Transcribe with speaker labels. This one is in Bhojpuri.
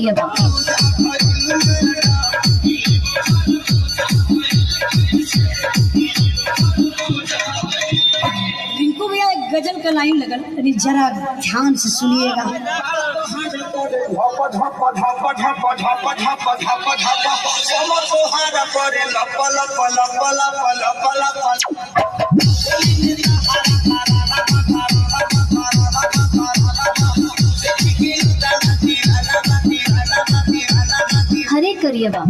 Speaker 1: करिए बा। रिंकू भैया एक गजल का लाइन लगल तनी जरा ध्यान से सुनिएगा। हरे करिए बा।